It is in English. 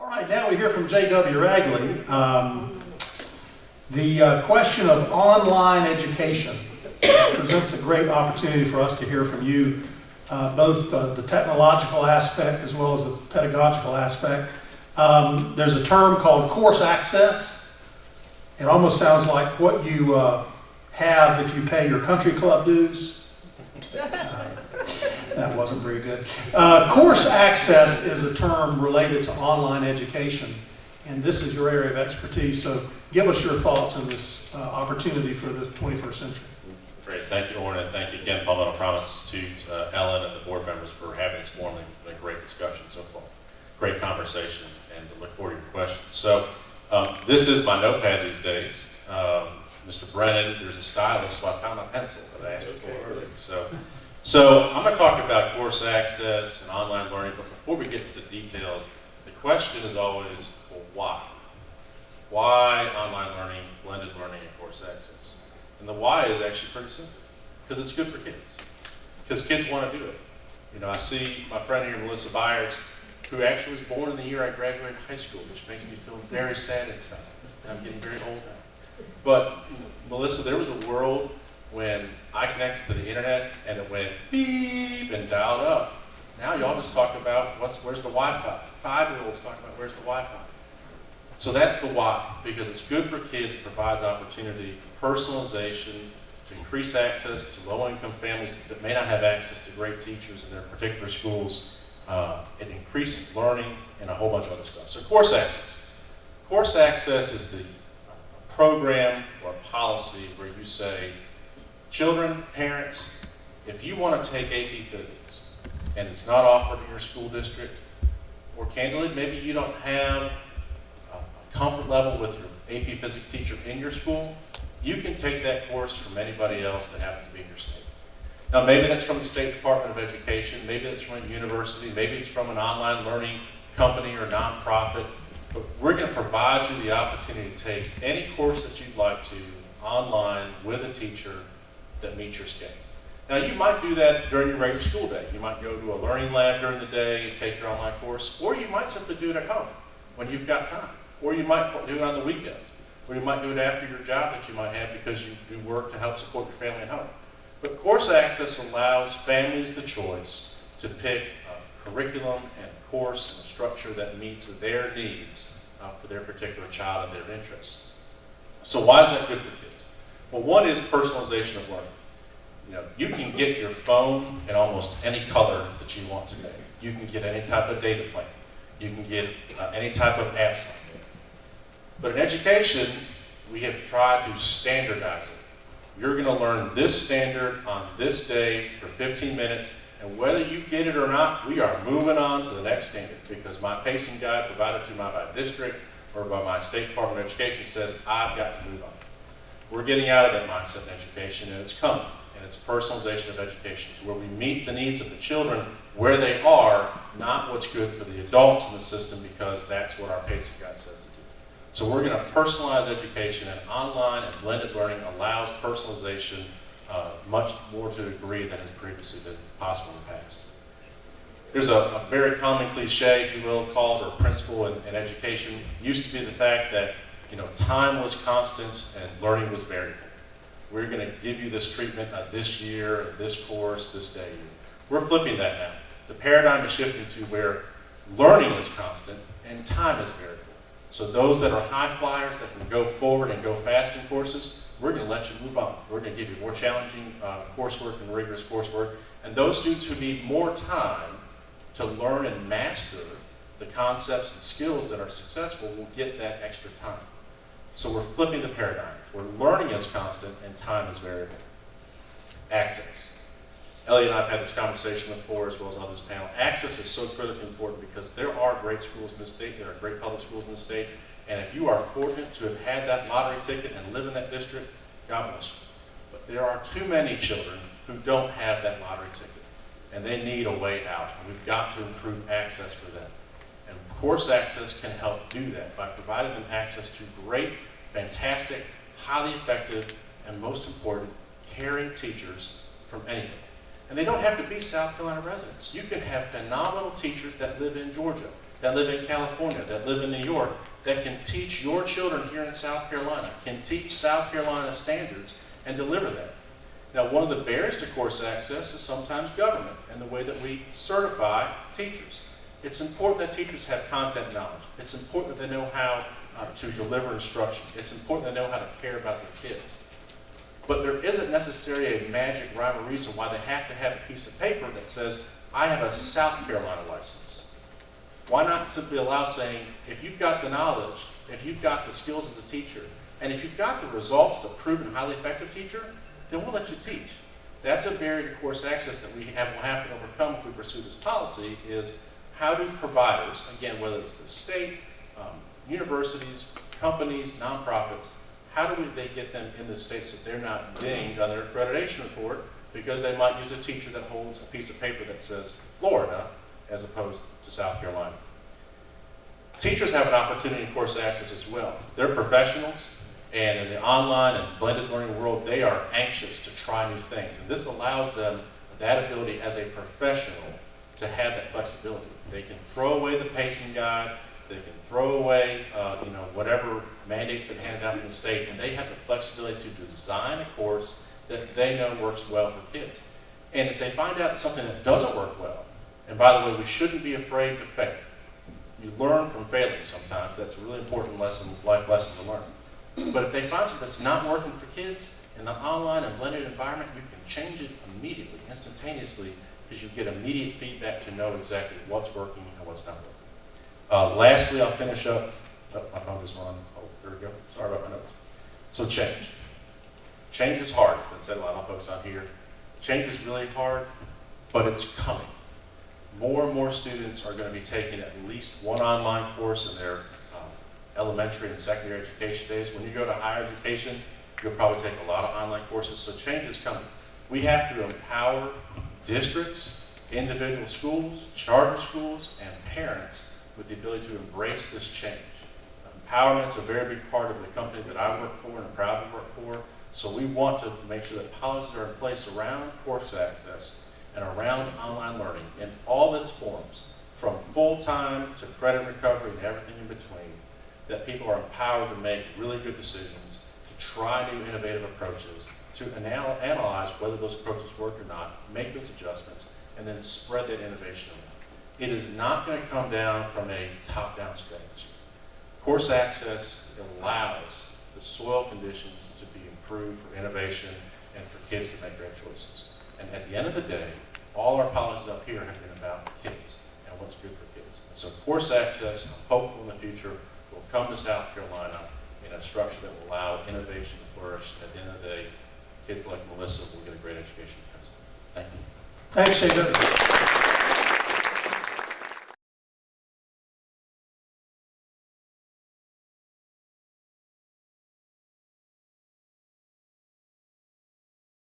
All right, now we hear from J.W. Ragley. The question of online education presents a great opportunity for us to hear from you, both the technological aspect as well as the pedagogical aspect. There's a term called course access. It almost sounds like what you have if you pay your country club dues. That wasn't very good. Course access is a term related to online education, and this is your area of expertise, so give us your thoughts on this opportunity for the 21st century. Great, thank you, Orrin, and thank you again, Palmetto Promise Institute, Ellen, and the board members for having this forum. It's been a great discussion so far. Great conversation, and I look forward to your questions. So, this is my notepad these days. Mr. Brennan, there's a stylus, so I found my pencil that I asked you for earlier. So I'm going to talk about course access and online learning, but before we get to the details, the question is always, well, why? Why online learning, blended learning, and course access? And the why is actually pretty simple, because it's good for kids. Because kids want to do it. You know, I see my friend here, Melissa Byers, who actually was born in the year I graduated high school, which makes me feel very sad inside. I'm getting very old now. But Melissa, there was a world when I connected to the internet and it went beep and dialed up. Now y'all just talk about where's the Wi-Fi. 5-year-olds talk about where's the Wi-Fi. So that's the why, because it's good for kids, it provides opportunity for personalization, to increase access to low-income families that may not have access to great teachers in their particular schools. It increases learning and a whole bunch of other stuff. So course access. Course access is the program or policy where you say, children, parents, if you want to take AP Physics and it's not offered in your school district, or candidly, maybe you don't have a comfort level with your AP Physics teacher in your school, you can take that course from anybody else that happens to be in your state. Now, maybe that's from the State Department of Education, maybe it's from a university, maybe it's from an online learning company or nonprofit, but we're going to provide you the opportunity to take any course that you'd like to online with a teacher that meets your schedule. Now, you might do that during your regular school day. You might go to a learning lab during the day, take your online course, or you might simply do it at home when you've got time. Or you might do it on the weekends, or you might do it after your job that you might have because you do work to help support your family at home. But course access allows families the choice to pick a curriculum and course and a structure that meets their needs for their particular child and their interests. So why is that good for kids? Well, one is personalization of learning. You know, you can get your phone in almost any color that you want today. You can get any type of data plan. You can get any type of apps like that. But in education, we have tried to standardize it. You're going to learn this standard on this day for 15 minutes, and whether you get it or not, we are moving on to the next standard because my pacing guide provided to me by district or by my State Department of Education says I've got to move on. We're getting out of that mindset in education, and it's coming, and it's personalization of education to where we meet the needs of the children where they are, not what's good for the adults in the system because that's what our pacing guide says to do. So we're going to personalize education, and online and blended learning allows personalization much more to a degree than has previously been possible in the past. There's a very common cliche, if you will, called or principle in education. It used to be the fact that time was constant and learning was variable. We're going to give you this treatment this year, this course, this day. We're flipping that now. The paradigm is shifting to where learning is constant and time is variable. So those that are high flyers that can go forward and go fast in courses, we're going to let you move on. We're going to give you more challenging coursework and rigorous coursework. And those students who need more time to learn and master the concepts and skills that are successful will get that extra time. So we're flipping the paradigm, where learning is constant and time is variable. Access. Ellie and I have had this conversation before, as well as on this panel. Access is so critically important because there are great schools in the state, there are great public schools in the state, and if you are fortunate to have had that lottery ticket and live in that district, God bless you. But there are too many children who don't have that lottery ticket, and they need a way out, and we've got to improve access for them. And course access can help do that by providing them access to great, fantastic, highly effective, and most important, caring teachers from anywhere. And they don't have to be South Carolina residents. You can have phenomenal teachers that live in Georgia, that live in California, that live in New York, that can teach your children here in South Carolina, can teach South Carolina standards and deliver that. Now, one of the barriers to course access is sometimes government and the way that we certify teachers. It's important that teachers have content knowledge. It's important that they know how to deliver instruction. It's important they know how to care about their kids. But there isn't necessarily a magic rhyme or reason why they have to have a piece of paper that says, I have a South Carolina license. Why not simply allow saying, if you've got the knowledge, if you've got the skills of the teacher, and if you've got the results of a proven highly effective teacher, then we'll let you teach. That's a barrier to course access that will have to overcome if we pursue this policy is how do providers, again, whether it's the state, universities, companies, nonprofits, how do they get them in the states that they're not dinged on their accreditation report because they might use a teacher that holds a piece of paper that says Florida as opposed to South Carolina. Teachers have an opportunity in course access as well. They're professionals, and in the online and blended learning world, they are anxious to try new things. And this allows them that ability as a professional to have that flexibility. They can throw away the pacing guide, they can throw away whatever mandate's been handed out from the state, and they have the flexibility to design a course that they know works well for kids. And if they find out something that doesn't work well, and by the way, we shouldn't be afraid to fail. You learn from failing sometimes. That's a really important life lesson to learn. But if they find something that's not working for kids in the online and blended environment, you can change it immediately, instantaneously, because you get immediate feedback to know exactly what's working and what's not working. Lastly, I'll finish up. Oh, my phone just went on. Oh, there we go. Sorry about my notes. So change. Change is hard. I've said a lot. I'll focus on here. Change is really hard, but it's coming. More and more students are going to be taking at least one online course in their elementary and secondary education days. When you go to higher education, you'll probably take a lot of online courses, so change is coming. We have to empower districts, individual schools, charter schools, and parents with the ability to embrace this change. Empowerment's a very big part of the company that I work for and I'm proud to work for, so we want to make sure that policies are in place around course access and around online learning in all its forms, from full-time to credit recovery and everything in between, that people are empowered to make really good decisions, to try new innovative approaches, to analyze whether those approaches work or not, make those adjustments, and then spread that innovation around. It is not going to come down from a top-down strategy. Course access allows the soil conditions to be improved for innovation and for kids to make great choices. And at the end of the day, all our policies up here have been about kids and what's good for kids. And so course access, I'm hopeful in the future, will come to South Carolina in a structure that will allow innovation to flourish. At the end of the day, kids like Melissa will get a great education because of it. Thank you. Thanks, Shaven.